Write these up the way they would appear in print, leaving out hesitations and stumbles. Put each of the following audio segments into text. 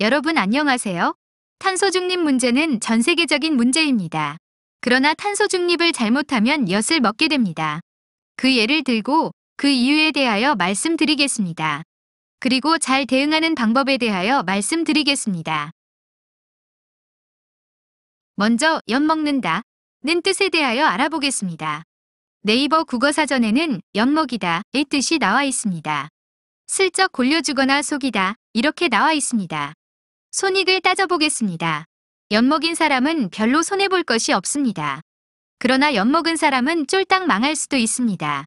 여러분 안녕하세요. 탄소 중립 문제는 전 세계적인 문제입니다. 그러나 탄소 중립을 잘못하면 엿을 먹게 됩니다. 그 예를 들고 그 이유에 대하여 말씀드리겠습니다. 그리고 잘 대응하는 방법에 대하여 말씀드리겠습니다. 먼저 엿 먹는다는 뜻에 대하여 알아보겠습니다. 네이버 국어사전에는 엿먹이다의 뜻이 나와 있습니다. 슬쩍 골려주거나 속이다 이렇게 나와 있습니다. 손익을 따져보겠습니다. 엿먹인 사람은 별로 손해볼 것이 없습니다. 그러나 엿먹은 사람은 쫄딱 망할 수도 있습니다.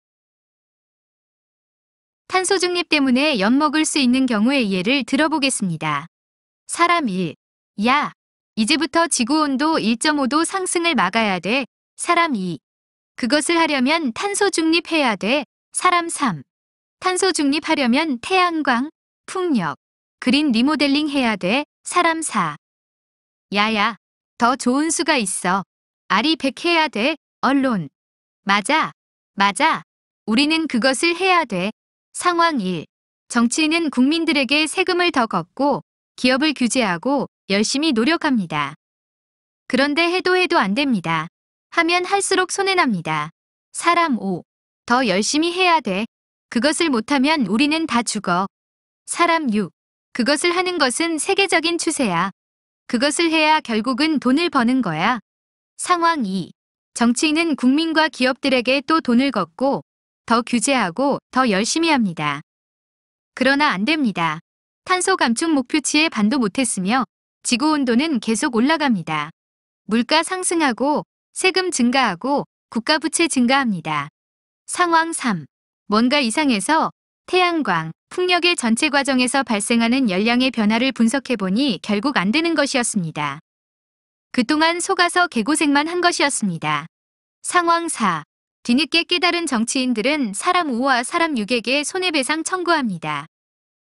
탄소 중립 때문에 엿먹을 수 있는 경우의 예를 들어보겠습니다. 사람 1. 야, 이제부터 지구온도 1.5도 상승을 막아야 돼. 사람 2. 그것을 하려면 탄소 중립해야 돼. 사람 3. 탄소 중립하려면 태양광, 풍력, 그린 리모델링 해야 돼. 사람 4. 야야, 더 좋은 수가 있어. 아리 100 해야 돼. 언론. 맞아. 우리는 그것을 해야 돼. 상황 1. 정치인은 국민들에게 세금을 더 걷고 기업을 규제하고 열심히 노력합니다. 그런데 해도 안 됩니다. 하면 할수록 손해납니다. 사람 5. 더 열심히 해야 돼. 그것을 못하면 우리는 다 죽어. 사람 6. 그것을 하는 것은 세계적인 추세야. 그것을 해야 결국은 돈을 버는 거야. 상황 2. 정치인은 국민과 기업들에게 또 돈을 걷고 더 규제하고 더 열심히 합니다. 그러나 안 됩니다. 탄소 감축 목표치에 반도 못했으며 지구온도는 계속 올라갑니다. 물가 상승하고 세금 증가하고 국가 부채 증가합니다. 상황 3. 뭔가 이상해서 태양광, 풍력의 전체 과정에서 발생하는 열량의 변화를 분석해보니 결국 안 되는 것이었습니다. 그동안 속아서 개고생만 한 것이었습니다. 상황 4. 뒤늦게 깨달은 정치인들은 사람 5와 사람 6에게 손해배상 청구합니다.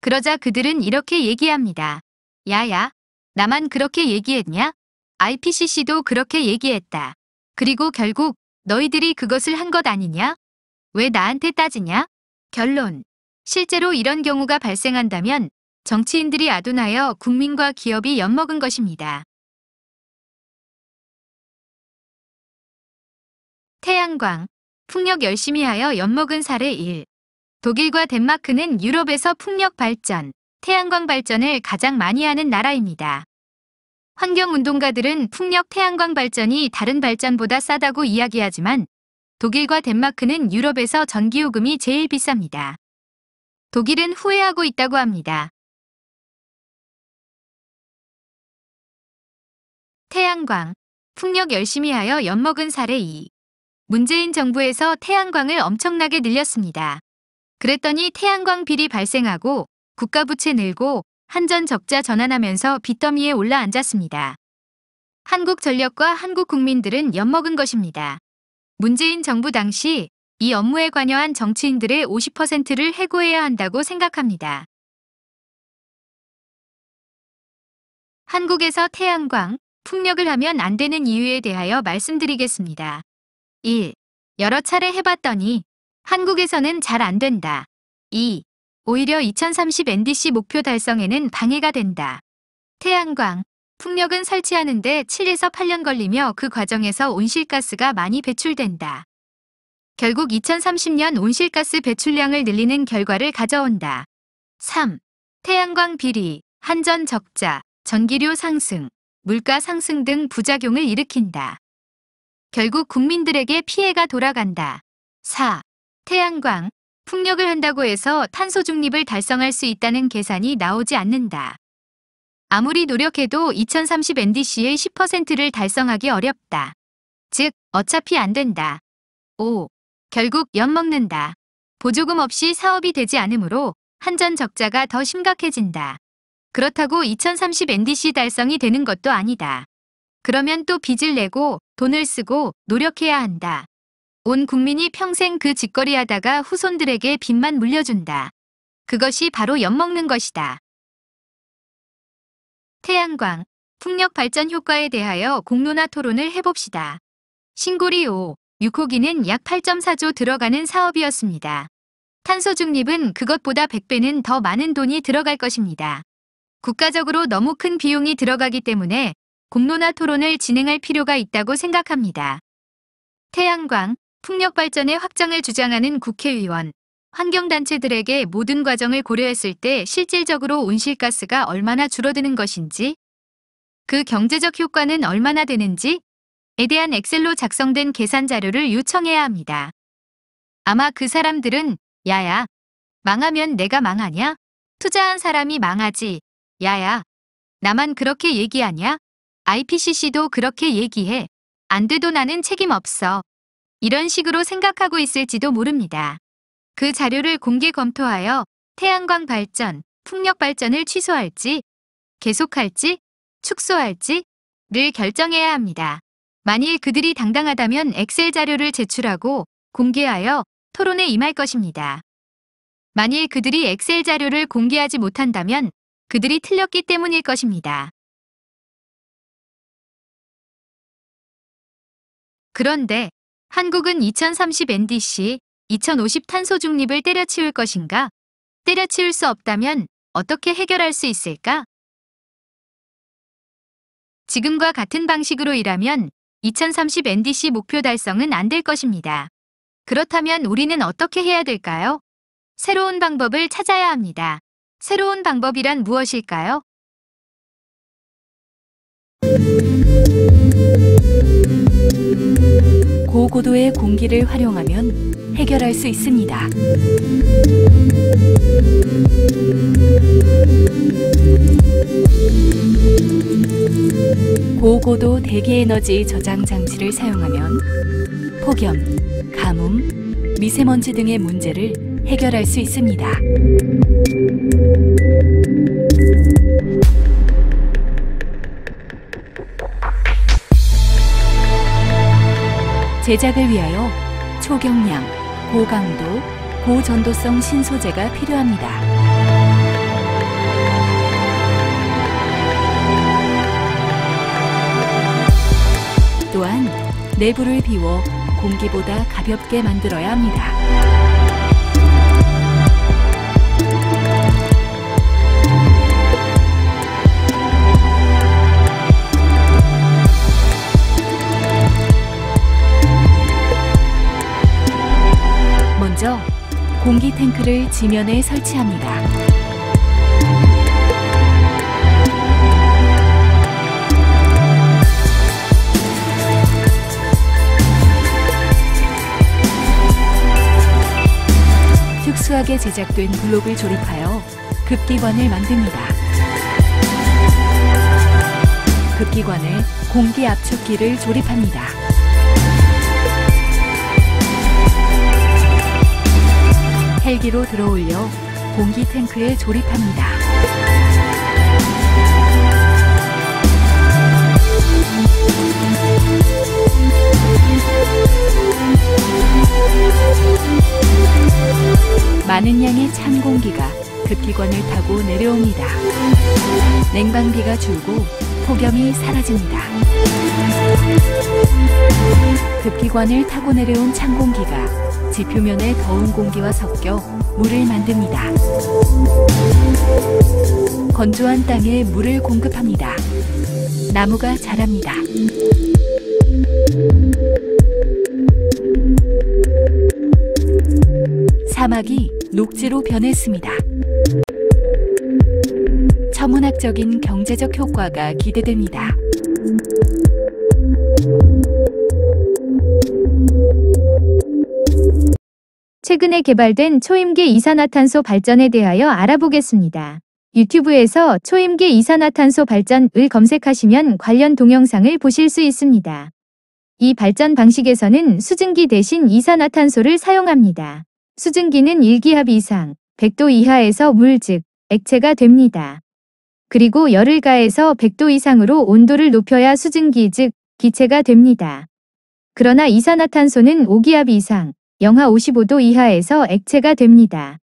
그러자 그들은 이렇게 얘기합니다. 야야, 나만 그렇게 얘기했냐? IPCC도 그렇게 얘기했다. 그리고 결국 너희들이 그것을 한 것 아니냐? 왜 나한테 따지냐? 결론. 실제로 이런 경우가 발생한다면 정치인들이 아둔하여 국민과 기업이 엿먹은 것입니다. 태양광, 풍력 열심히 하여 엿먹은 사례 1. 독일과 덴마크는 유럽에서 풍력 발전, 태양광 발전을 가장 많이 하는 나라입니다. 환경운동가들은 풍력 태양광 발전이 다른 발전보다 싸다고 이야기하지만 독일과 덴마크는 유럽에서 전기요금이 제일 비쌉니다. 독일은 후회하고 있다고 합니다. 태양광, 풍력 열심히 하여 엿먹은 사례 2. 문재인 정부에서 태양광을 엄청나게 늘렸습니다. 그랬더니 태양광 비리 발생하고 국가 부채 늘고 한전 적자 전환하면서 빚더미에 올라앉았습니다. 한국전력과 한국 국민들은 엿먹은 것입니다. 문재인 정부 당시 이 업무에 관여한 정치인들의 50%를 해고해야 한다고 생각합니다. 한국에서 태양광, 풍력을 하면 안 되는 이유에 대하여 말씀드리겠습니다. 1. 여러 차례 해봤더니 한국에서는 잘 안 된다. 2. 오히려 2030 NDC 목표 달성에는 방해가 된다. 태양광, 풍력은 설치하는데 7에서 8년 걸리며 그 과정에서 온실가스가 많이 배출된다. 결국 2030년 온실가스 배출량을 늘리는 결과를 가져온다. 3. 태양광 비리, 한전 적자, 전기료 상승, 물가 상승 등 부작용을 일으킨다. 결국 국민들에게 피해가 돌아간다. 4. 태양광, 풍력을 한다고 해서 탄소 중립을 달성할 수 있다는 계산이 나오지 않는다. 아무리 노력해도 2030 NDC의 10%를 달성하기 어렵다. 즉, 어차피 안 된다. 5. 결국 엿먹는다. 보조금 없이 사업이 되지 않으므로 한전 적자가 더 심각해진다. 그렇다고 2030 NDC 달성이 되는 것도 아니다. 그러면 또 빚을 내고 돈을 쓰고 노력해야 한다. 온 국민이 평생 그 짓거리 하다가 후손들에게 빚만 물려준다. 그것이 바로 엿먹는 것이다. 태양광, 풍력 발전 효과에 대하여 공론화 토론을 해봅시다. 신고리 5, 6호기는 약 8.4조 들어가는 사업이었습니다. 탄소 중립은 그것보다 100배는 더 많은 돈이 들어갈 것입니다. 국가적으로 너무 큰 비용이 들어가기 때문에 공론화 토론을 진행할 필요가 있다고 생각합니다. 태양광, 풍력 발전의 확장을 주장하는 국회의원, 환경단체들에게 모든 과정을 고려했을 때 실질적으로 온실가스가 얼마나 줄어드는 것인지, 그 경제적 효과는 얼마나 되는지에 대한 엑셀로 작성된 계산 자료를 요청해야 합니다. 아마 그 사람들은 야야, 망하면 내가 망하냐? 투자한 사람이 망하지. 야야, 나만 그렇게 얘기하냐? IPCC도 그렇게 얘기해. 안 돼도 나는 책임 없어. 이런 식으로 생각하고 있을지도 모릅니다. 그 자료를 공개 검토하여 태양광 발전, 풍력 발전을 취소할지, 계속할지, 축소할지를 결정해야 합니다. 만일 그들이 당당하다면 엑셀 자료를 제출하고 공개하여 토론에 임할 것입니다. 만일 그들이 엑셀 자료를 공개하지 못한다면 그들이 틀렸기 때문일 것입니다. 그런데 한국은 2030 NDC, 2050 탄소 중립을 때려치울 것인가? 때려치울 수 없다면 어떻게 해결할 수 있을까? 지금과 같은 방식으로 일하면 2030 NDC 목표 달성은 안 될 것입니다. 그렇다면 우리는 어떻게 해야 될까요? 새로운 방법을 찾아야 합니다. 새로운 방법이란 무엇일까요? 고고도의 공기를 활용하면 해결할 수 있습니다. 고고도 대기에너지 저장 장치를 사용하면 폭염, 가뭄, 미세먼지 등의 문제를 해결할 수 있습니다. 제작을 위하여 초경량, 고강도, 고전도성 신소재가 필요합니다. 또한 내부를 비워 공기보다 가볍게 만들어야 합니다. 먼저 공기 탱크를 지면에 설치합니다. 특수하게 제작된 블록을 조립하여 급기관을 만듭니다. 급기관에 공기 압축기를 조립합니다. 헬기로 들어올려 공기 탱크에 조립합니다. 많은 양의 찬 공기가 급기관을 타고 내려옵니다. 냉방비가 줄고 폭염이 사라집니다. 급기관을 타고 내려온 찬 공기가 지표면의 더운 공기와 섞여 물을 만듭니다. 건조한 땅에 물을 공급합니다. 나무가 자랍니다. 사막이 녹지로 변했습니다. 천문학적인 경제적 효과가 기대됩니다. 최근에 개발된 초임계 이산화탄소 발전에 대하여 알아보겠습니다. 유튜브에서 초임계 이산화탄소 발전을 검색하시면 관련 동영상을 보실 수 있습니다. 이 발전 방식에서는 수증기 대신 이산화탄소를 사용합니다. 수증기는 1기압 이상, 100도 이하에서 물 즉 액체가 됩니다. 그리고 열을 가해서 100도 이상으로 온도를 높여야 수증기 즉 기체가 됩니다. 그러나 이산화탄소는 5기압 이상, 영하 55도 이하에서 액체가 됩니다.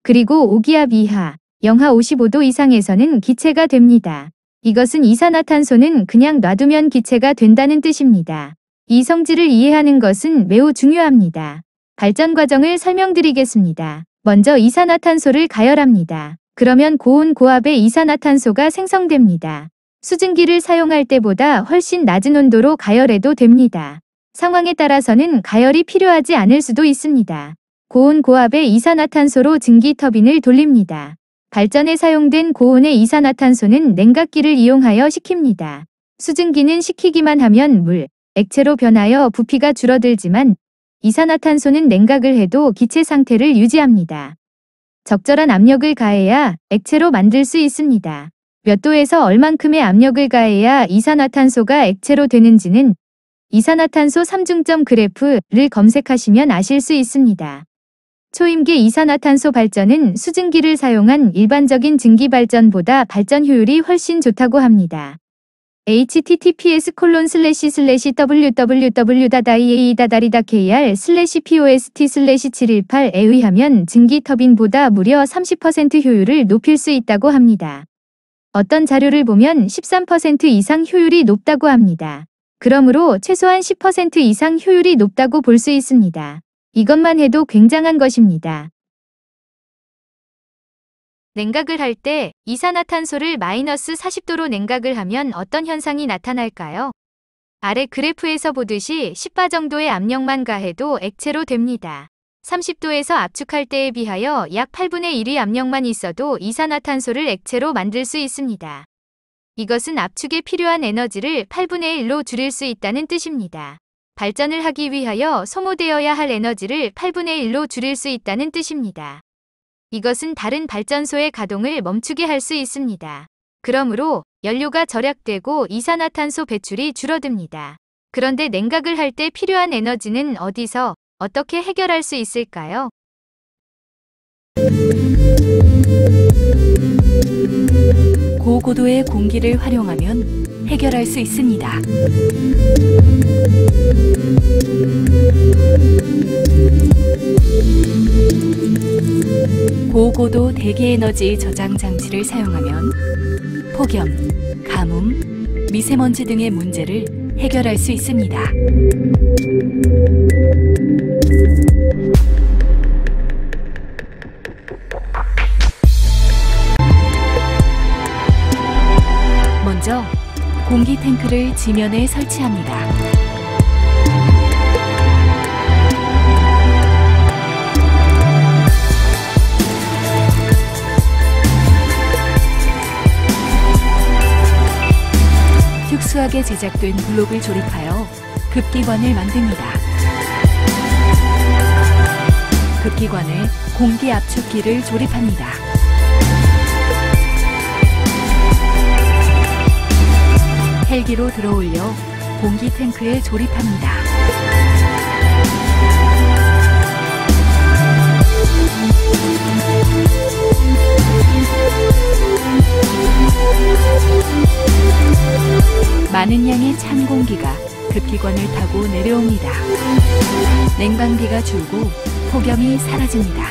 그리고 5기압 이하, 영하 55도 이상에서는 기체가 됩니다. 이것은 이산화탄소는 그냥 놔두면 기체가 된다는 뜻입니다. 이 성질을 이해하는 것은 매우 중요합니다. 발전 과정을 설명드리겠습니다. 먼저 이산화탄소를 가열합니다. 그러면 고온 고압의 이산화탄소가 생성됩니다. 수증기를 사용할 때보다 훨씬 낮은 온도로 가열해도 됩니다. 상황에 따라서는 가열이 필요하지 않을 수도 있습니다. 고온 고압의 이산화탄소로 증기 터빈을 돌립니다. 발전에 사용된 고온의 이산화탄소는 냉각기를 이용하여 식힙니다. 수증기는 식히기만 하면 물, 액체로 변하여 부피가 줄어들지만 이산화탄소는 냉각을 해도 기체 상태를 유지합니다. 적절한 압력을 가해야 액체로 만들 수 있습니다. 몇 도에서 얼만큼의 압력을 가해야 이산화탄소가 액체로 되는지는 이산화탄소 3중점 그래프를 검색하시면 아실 수 있습니다. 초임계 이산화탄소 발전은 수증기를 사용한 일반적인 증기 발전보다 발전 효율이 훨씬 좋다고 합니다. https://www.iea.kr/post/718에 의하면 증기 터빈보다 무려 30% 효율을 높일 수 있다고 합니다. 어떤 자료를 보면 13% 이상 효율이 높다고 합니다. 그러므로 최소한 10% 이상 효율이 높다고 볼 수 있습니다. 이것만 해도 굉장한 것입니다. 냉각을 할 때 이산화탄소를 마이너스 40도로 냉각을 하면 어떤 현상이 나타날까요? 아래 그래프에서 보듯이 10바 정도의 압력만 가해도 액체로 됩니다. 30도에서 압축할 때에 비하여 약 8분의 1의 압력만 있어도 이산화탄소를 액체로 만들 수 있습니다. 이것은 압축에 필요한 에너지를 8분의 1로 줄일 수 있다는 뜻입니다. 발전을 하기 위하여 소모되어야 할 에너지를 8분의 1로 줄일 수 있다는 뜻입니다. 이것은 다른 발전소의 가동을 멈추게 할 수 있습니다. 그러므로 연료가 절약되고 이산화탄소 배출이 줄어듭니다. 그런데 냉각을 할 때 필요한 에너지는 어디서 어떻게 해결할 수 있을까요? 고고도의 공기를 활용하면 해결할 수 있습니다. 고고도 대기에너지 저장 장치를 사용하면 폭염, 가뭄, 미세먼지 등의 문제를 해결할 수 있습니다. 먼저 공기 탱크를 지면에 설치합니다. 특수하게 제작된 블록을 조립하여 급기관을 만듭니다. 급기관에 공기 압축기를 조립합니다. 헬기로 들어올려 공기 탱크에 조립합니다. 많은 양의 찬 공기가 급기관을 타고 내려옵니다. 냉방비가 줄고 폭염이 사라집니다.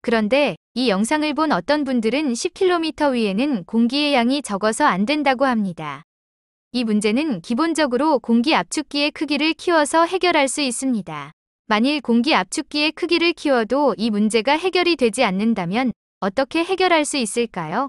그런데 이 영상을 본 어떤 분들은 10km 위에는 공기의 양이 적어서 안 된다고 합니다. 이 문제는 기본적으로 공기 압축기의 크기를 키워서 해결할 수 있습니다. 만일 공기 압축기의 크기를 키워도 이 문제가 해결이 되지 않는다면 어떻게 해결할 수 있을까요?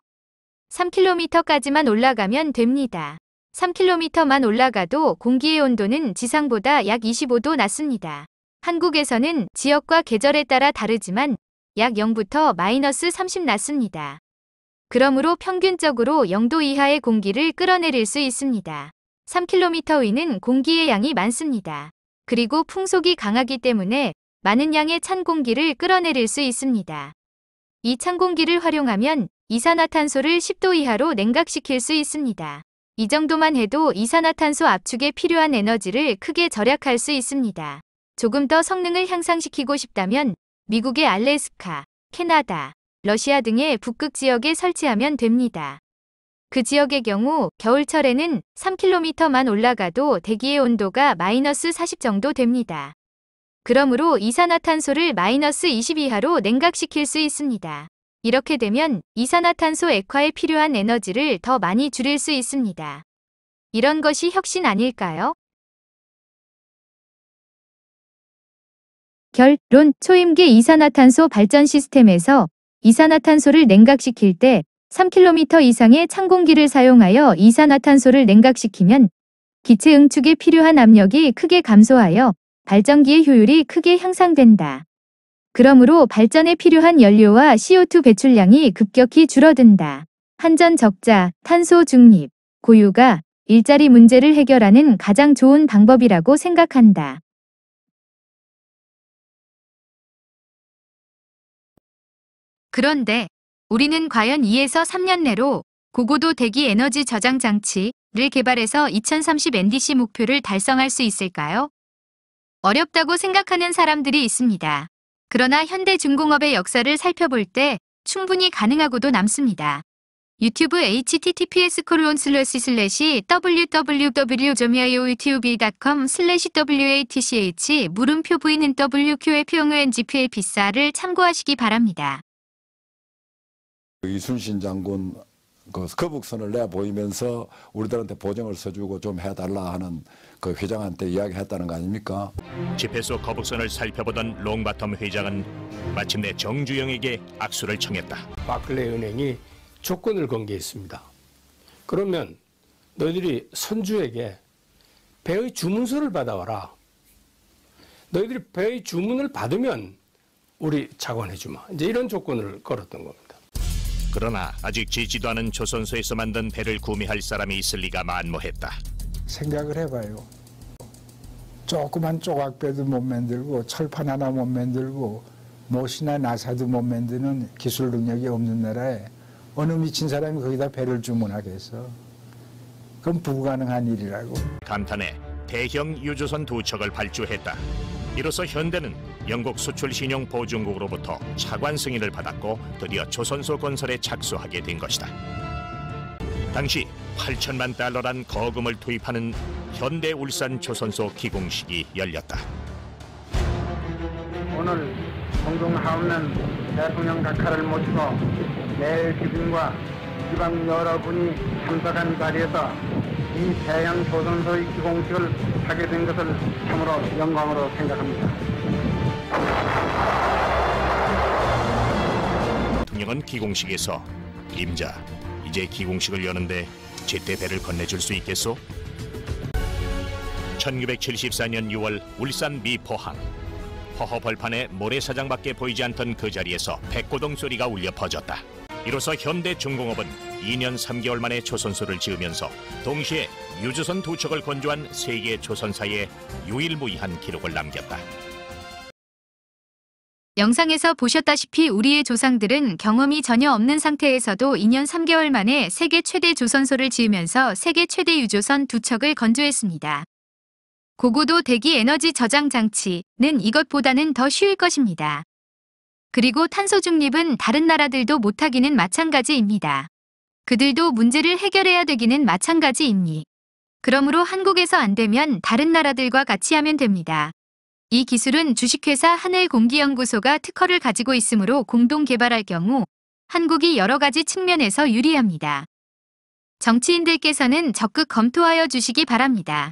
3km까지만 올라가면 됩니다. 3km만 올라가도 공기의 온도는 지상보다 약 25도 낮습니다. 한국에서는 지역과 계절에 따라 다르지만 약 0부터 마이너스 30 낮습니다. 그러므로 평균적으로 0도 이하의 공기를 끌어내릴 수 있습니다. 3km 위는 공기의 양이 많습니다. 그리고 풍속이 강하기 때문에 많은 양의 찬 공기를 끌어내릴 수 있습니다. 이 찬 공기를 활용하면 이산화탄소를 10도 이하로 냉각시킬 수 있습니다. 이 정도만 해도 이산화탄소 압축에 필요한 에너지를 크게 절약할 수 있습니다. 조금 더 성능을 향상시키고 싶다면 미국의 알래스카, 캐나다, 러시아 등의 북극 지역에 설치하면 됩니다. 그 지역의 경우 겨울철에는 3km만 올라가도 대기의 온도가 마이너스 40 정도 됩니다. 그러므로 이산화탄소를 마이너스 20 이하로 냉각시킬 수 있습니다. 이렇게 되면 이산화탄소 액화에 필요한 에너지를 더 많이 줄일 수 있습니다. 이런 것이 혁신 아닐까요? 결론, 초임계 이산화탄소 발전 시스템에서 이산화탄소를 냉각시킬 때 3km 이상의 찬 공기를 사용하여 이산화탄소를 냉각시키면 기체 응축에 필요한 압력이 크게 감소하여 발전기의 효율이 크게 향상된다. 그러므로 발전에 필요한 연료와 CO2 배출량이 급격히 줄어든다. 한전 적자, 탄소 중립, 고유가 일자리 문제를 해결하는 가장 좋은 방법이라고 생각한다. 그런데 우리는 과연 2에서 3년 내로 고고도 대기 에너지 저장 장치를 개발해서 2030 NDC 목표를 달성할 수 있을까요? 어렵다고 생각하는 사람들이 있습니다. 그러나 현대중공업의 역사를 살펴볼 때 충분히 가능하고도 남습니다. 유튜브 https://www.youtube.com/watch 물음표 v는 wq의 표응의 gp의 비싸를 참고하시기 바랍니다. 이순신 장군 그 거북선을 내 보이면서 우리들한테 보증을 서주고 좀 해달라 하는 그 회장한테 이야기했다는 거 아닙니까? 집회 속 거북선을 살펴보던 롱바텀 회장은 마침내 정주영에게 악수를 청했다. 바클레이 은행이 조건을 건 게 있습니다. 그러면 너희들이 선주에게 배의 주문서를 받아와라. 너희들이 배의 주문을 받으면 우리 자관해주마. 이제 이런 조건을 걸었던 겁니다. 그러나 아직 지지도 않은 조선소에서 만든 배를 구매할 사람이 있을 리가 만무했다. 생각을 해봐요. 조그만 조각배도 못 만들고 철판 하나 못 만들고 못이나 나사도 못 만드는 기술 능력이 없는 나라에 어느 미친 사람이 거기다 배를 주문하겠어. 그건 불가능한 일이라고. 감탄해 대형 유조선 2척을 발주했다. 이로써 현대는 영국 수출 신용 보증국으로부터 차관 승인을 받았고 드디어 조선소 건설에 착수하게 된 것이다. 당시 8천만 달러란 거금을 투입하는 현대 울산 조선소 기공식이 열렸다. 오늘 공중하옵는 대통령 각하를 모시고 내일 기빈과 지방 여러분이 참석한 자리에서 이 대형 조선소의 기공식을 하게 된 것을 참으로 영광으로 생각합니다. 대통령은 기공식에서 임자, 이제 기공식을 여는데 제때 배를 건네줄 수 있겠소? 1974년 6월 울산 미포항. 허허 벌판에 모래사장밖에 보이지 않던 그 자리에서 백고동 소리가 울려 퍼졌다. 이로써 현대중공업은 2년 3개월 만에 조선소를 지으면서 동시에 유조선 2척을 건조한 세계 조선사의 유일무이한 기록을 남겼다. 영상에서 보셨다시피 우리의 조상들은 경험이 전혀 없는 상태에서도 2년 3개월 만에 세계 최대 조선소를 지으면서 세계 최대 유조선 2척을 건조했습니다. 고고도 대기 에너지 저장 장치는 이것보다는 더 쉬울 것입니다. 그리고 탄소 중립은 다른 나라들도 못하기는 마찬가지입니다. 그들도 문제를 해결해야 되기는 마찬가지입니. 그러므로 한국에서 안 되면 다른 나라들과 같이 하면 됩니다. 이 기술은 주식회사 하늘공기연구소가 특허를 가지고 있으므로 공동 개발할 경우 한국이 여러 가지 측면에서 유리합니다. 정치인들께서는 적극 검토하여 주시기 바랍니다.